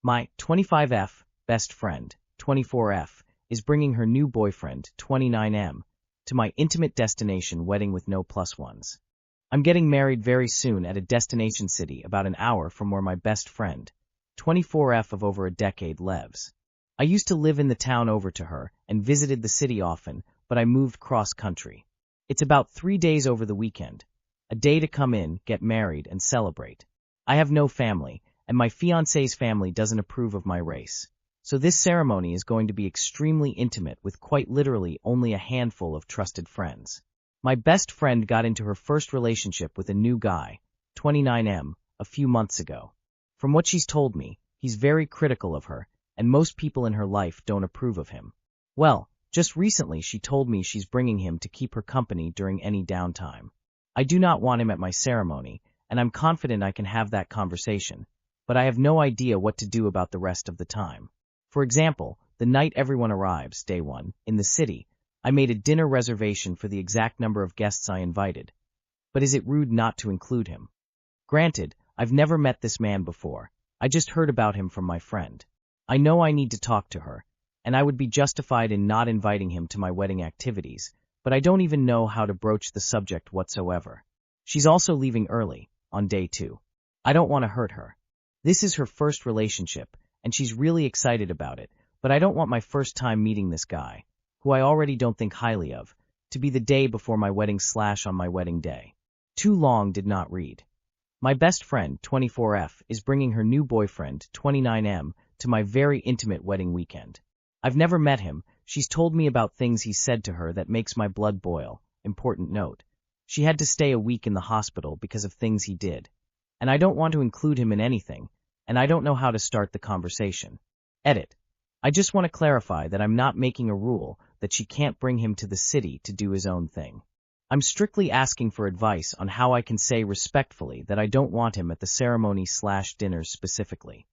My 25F best friend, 24F, is bringing her new boyfriend, 29M, to my intimate destination wedding with no plus ones. I'm getting married very soon at a destination city about an hour from where my best friend, 24F of over a decade, lives. I used to live in the town over to her and visited the city often, but I moved cross-country. It's about 3 days over the weekend, a day to come in, get married, and celebrate. I have no family, and my fiancé's family doesn't approve of my race. So this ceremony is going to be extremely intimate with quite literally only a handful of trusted friends. My best friend got into her first relationship with a new guy, 29M, a few months ago. From what she's told me, he's very critical of her, and most people in her life don't approve of him. Well, just recently she told me she's bringing him to keep her company during any downtime. I do not want him at my ceremony, and I'm confident I can have that conversation, but I have no idea what to do about the rest of the time. For example, the night everyone arrives, day one, in the city, I made a dinner reservation for the exact number of guests I invited. But is it rude not to include him? Granted, I've never met this man before. I just heard about him from my friend. I know I need to talk to her, and I would be justified in not inviting him to my wedding activities, but I don't even know how to broach the subject whatsoever. She's also leaving early, on day 2. I don't want to hurt her. This is her first relationship, and she's really excited about it, but I don't want my first time meeting this guy, who I already don't think highly of, to be the day before my wedding / on my wedding day. Too long did not read. My best friend, 24F, is bringing her new boyfriend, 29M, to my very intimate wedding weekend. I've never met him. She's told me about things he said to her that makes my blood boil. Important note. She had to stay a week in the hospital because of things he did. And I don't want to include him in anything, and I don't know how to start the conversation. Edit. I just want to clarify that I'm not making a rule that she can't bring him to the city to do his own thing. I'm strictly asking for advice on how I can say respectfully that I don't want him at the ceremony / dinners specifically.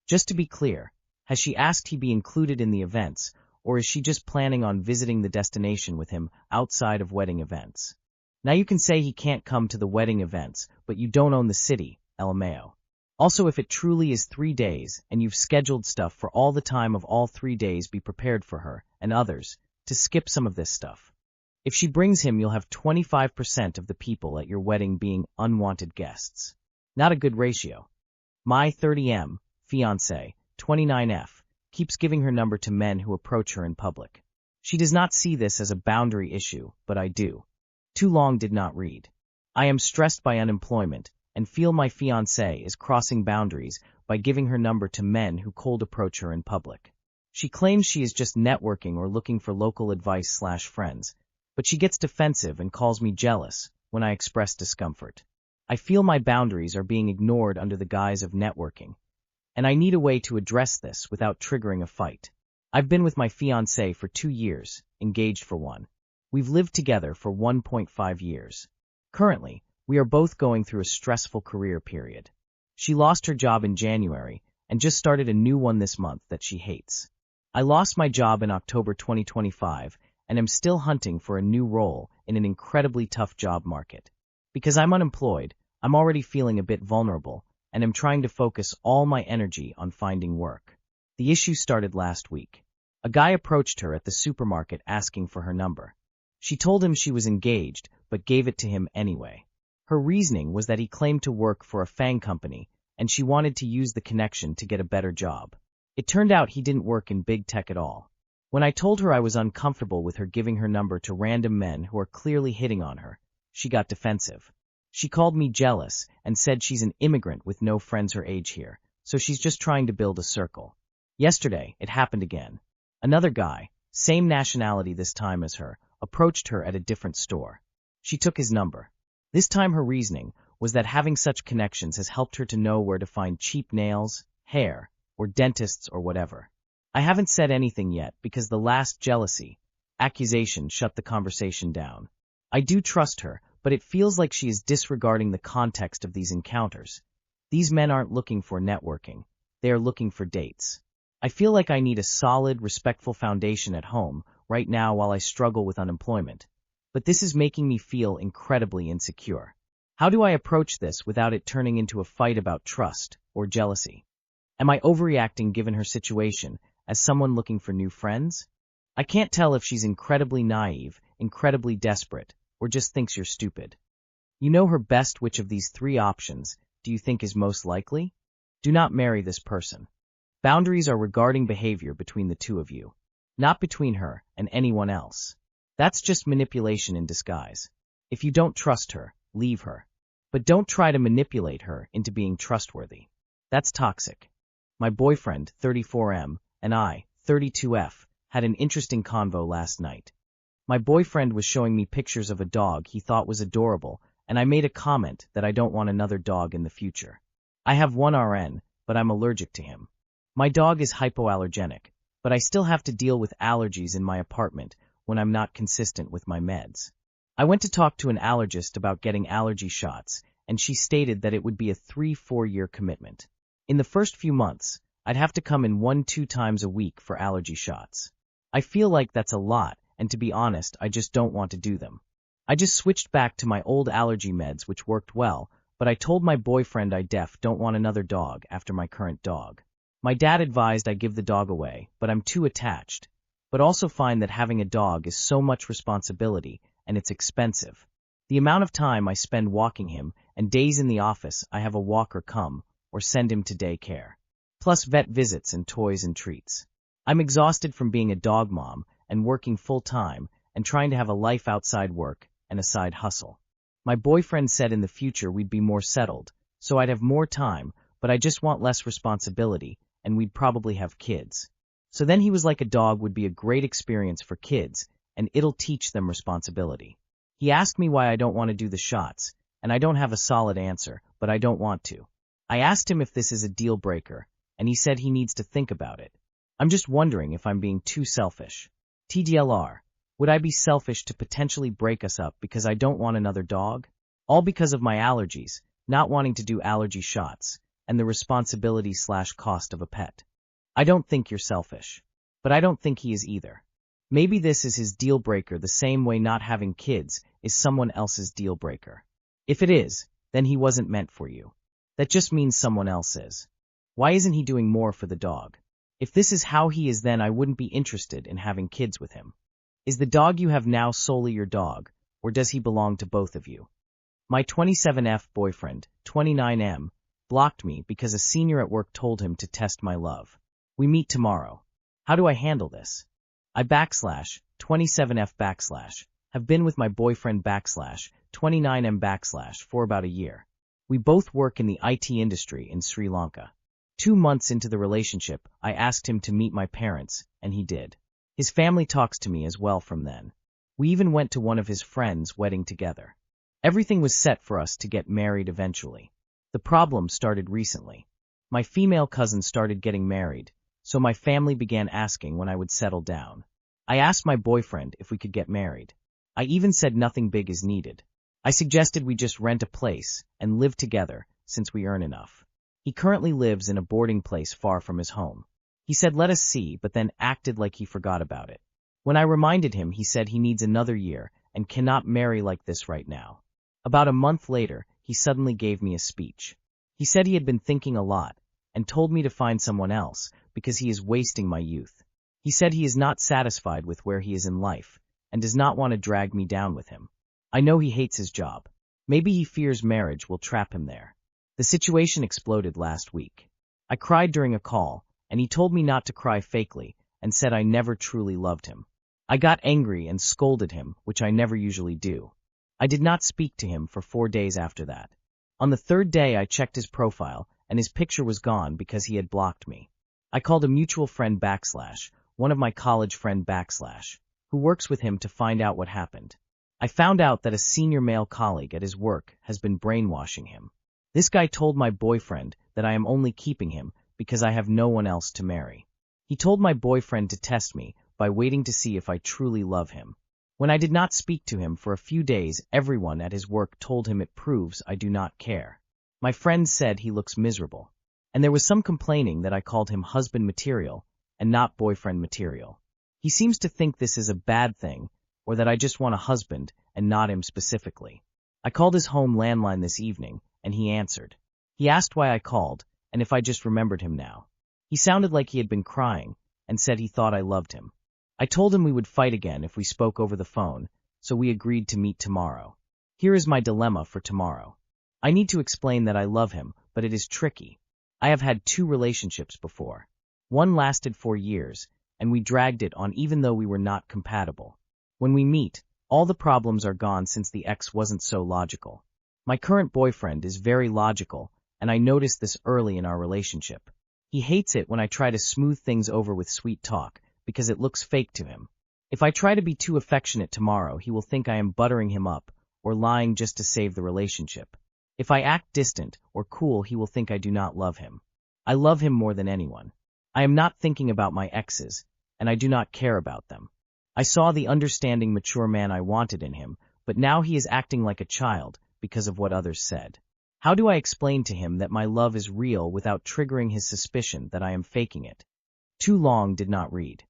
Just to be clear, has she asked he be included in the events, or is she just planning on visiting the destination with him outside of wedding events? Now you can say he can't come to the wedding events, but you don't own the city, LMAO. Also, if it truly is 3 days, and you've scheduled stuff for all the time of all 3 days, be prepared for her, and others, to skip some of this stuff. If she brings him, you'll have 25% of the people at your wedding being unwanted guests. Not a good ratio. My 30M, fiancé, 29F, keeps giving her number to men who approach her in public. She does not see this as a boundary issue, but I do. Too long did not read. I am stressed by unemployment, and feel my fiancé is crossing boundaries by giving her number to men who cold approach her in public. She claims she is just networking or looking for local advice / friends, but she gets defensive and calls me jealous when I express discomfort. I feel my boundaries are being ignored under the guise of networking, and I need a way to address this without triggering a fight. I've been with my fiancé for 2 years, engaged for 1. We've lived together for 1.5 years. Currently, we are both going through a stressful career period. She lost her job in January and just started a new one this month that she hates. I lost my job in October 2025 and am still hunting for a new role in an incredibly tough job market. Because I'm unemployed, I'm already feeling a bit vulnerable and am trying to focus all my energy on finding work. The issue started last week. A guy approached her at the supermarket asking for her number. She told him she was engaged, but gave it to him anyway. Her reasoning was that he claimed to work for a FANG company, and she wanted to use the connection to get a better job. It turned out he didn't work in big tech at all. When I told her I was uncomfortable with her giving her number to random men who are clearly hitting on her, she got defensive. She called me jealous and said she's an immigrant with no friends her age here, so she's just trying to build a circle. Yesterday, it happened again. Another guy, same nationality this time as her, approached her at a different store. She took his number. This time her reasoning was that having such connections has helped her to know where to find cheap nails, hair, or dentists or whatever. I haven't said anything yet because the last accusation shut the conversation down. I do trust her, but it feels like she is disregarding the context of these encounters. These men aren't looking for networking. They are looking for dates. I feel like I need a solid, respectful foundation at home right now while I struggle with unemployment. But this is making me feel incredibly insecure. How do I approach this without it turning into a fight about trust or jealousy? Am I overreacting given her situation as someone looking for new friends? I can't tell if she's incredibly naive, incredibly desperate, or just thinks you're stupid. You know her best. Which of these three options do you think is most likely? Do not marry this person. Boundaries are regarding behavior between the two of you, not between her and anyone else. That's just manipulation in disguise. If you don't trust her, leave her. But don't try to manipulate her into being trustworthy. That's toxic. My boyfriend, 34M, and I, 32F, had an interesting convo last night. My boyfriend was showing me pictures of a dog he thought was adorable, and I made a comment that I don't want another dog in the future. I have one RN, but I'm allergic to him. My dog is hypoallergenic, but I still have to deal with allergies in my apartment when I'm not consistent with my meds. I went to talk to an allergist about getting allergy shots, and she stated that it would be a 3-4 year commitment. In the first few months, I'd have to come in 1-2 times a week for allergy shots. I feel like that's a lot, and to be honest, I just don't want to do them. I just switched back to my old allergy meds, which worked well, but I told my boyfriend I don't want another dog after my current dog. My dad advised I give the dog away, but I'm too attached. But also find that having a dog is so much responsibility, and it's expensive. The amount of time I spend walking him, and days in the office I have a walker come, or send him to daycare. Plus vet visits and toys and treats. I'm exhausted from being a dog mom, and working full-time, and trying to have a life outside work, and a side hustle. My boyfriend said in the future we'd be more settled, so I'd have more time, but I just want less responsibility, and we'd probably have kids. So then he was like, a dog would be a great experience for kids, and it'll teach them responsibility. He asked me why I don't want to do the shots, and I don't have a solid answer, but I don't want to. I asked him if this is a deal breaker, and he said he needs to think about it. I'm just wondering if I'm being too selfish. TDLR, would I be selfish to potentially break us up because I don't want another dog? All because of my allergies, not wanting to do allergy shots, and the responsibility/cost of a pet. I don't think you're selfish. But I don't think he is either. Maybe this is his deal breaker the same way not having kids is someone else's deal breaker. If it is, then he wasn't meant for you. That just means someone else is. Why isn't he doing more for the dog? If this is how he is, then I wouldn't be interested in having kids with him. Is the dog you have now solely your dog, or does he belong to both of you? My 27F boyfriend, 29M, blocked me because a senior at work told him to test my love. We meet tomorrow. How do I handle this? I /27F/ have been with my boyfriend /29M/ for about a year. We both work in the IT industry in Sri Lanka. 2 months into the relationship, I asked him to meet my parents, and he did. His family talks to me as well from then. We even went to one of his friends' wedding together. Everything was set for us to get married eventually. The problem started recently. My female cousin started getting married, so my family began asking when I would settle down. I asked my boyfriend if we could get married. I even said nothing big is needed. I suggested we just rent a place and live together since we earn enough. He currently lives in a boarding place far from his home. He said let us see, but then acted like he forgot about it. When I reminded him, he said he needs another year and cannot marry like this right now. About a month later, he suddenly gave me a speech. He said he had been thinking a lot and told me to find someone else because he is wasting my youth. He said he is not satisfied with where he is in life and does not want to drag me down with him. I know he hates his job. Maybe he fears marriage will trap him there. The situation exploded last week. I cried during a call, and he told me not to cry fakely and said I never truly loved him. I got angry and scolded him, which I never usually do. I did not speak to him for 4 days after that. On the 3rd day I checked his profile, and his picture was gone because he had blocked me. I called a mutual friend / one of my college friend / who works with him to find out what happened. I found out that a senior male colleague at his work has been brainwashing him. This guy told my boyfriend that I am only keeping him because I have no one else to marry. He told my boyfriend to test me by waiting to see if I truly love him. When I did not speak to him for a few days, everyone at his work told him it proves I do not care. My friends said he looks miserable. And there was some complaining that I called him husband material and not boyfriend material. He seems to think this is a bad thing, or that I just want a husband and not him specifically. I called his home landline this evening, and he answered. He asked why I called, and if I just remembered him now. He sounded like he had been crying, and said he thought I loved him. I told him we would fight again if we spoke over the phone, so we agreed to meet tomorrow. Here is my dilemma for tomorrow. I need to explain that I love him, but it is tricky. I have had 2 relationships before. One lasted 4 years, and we dragged it on even though we were not compatible. When we meet, all the problems are gone since the ex wasn't so logical. My current boyfriend is very logical, and I noticed this early in our relationship. He hates it when I try to smooth things over with sweet talk, because it looks fake to him. If I try to be too affectionate tomorrow, he will think I am buttering him up, or lying just to save the relationship. If I act distant or cool, he will think I do not love him. I love him more than anyone. I am not thinking about my exes, and I do not care about them. I saw the understanding, mature man I wanted in him, but now he is acting like a child because of what others said. How do I explain to him that my love is real without triggering his suspicion that I am faking it? Too long did not read.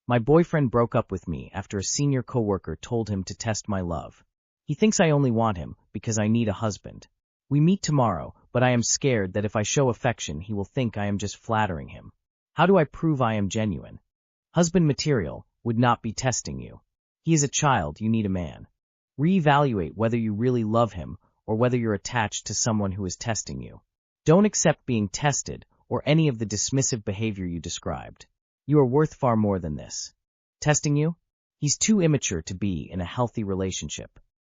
My boyfriend broke up with me after a senior coworker told him to test my love. He thinks I only want him because I need a husband. We meet tomorrow, but I am scared that if I show affection, he will think I am just flattering him. How do I prove I am genuine? Husband material would not be testing you. He is a child, you need a man. Reevaluate whether you really love him or whether you're attached to someone who is testing you. Don't accept being tested or any of the dismissive behavior you described. You are worth far more than this. Testing you? He's too immature to be in a healthy relationship.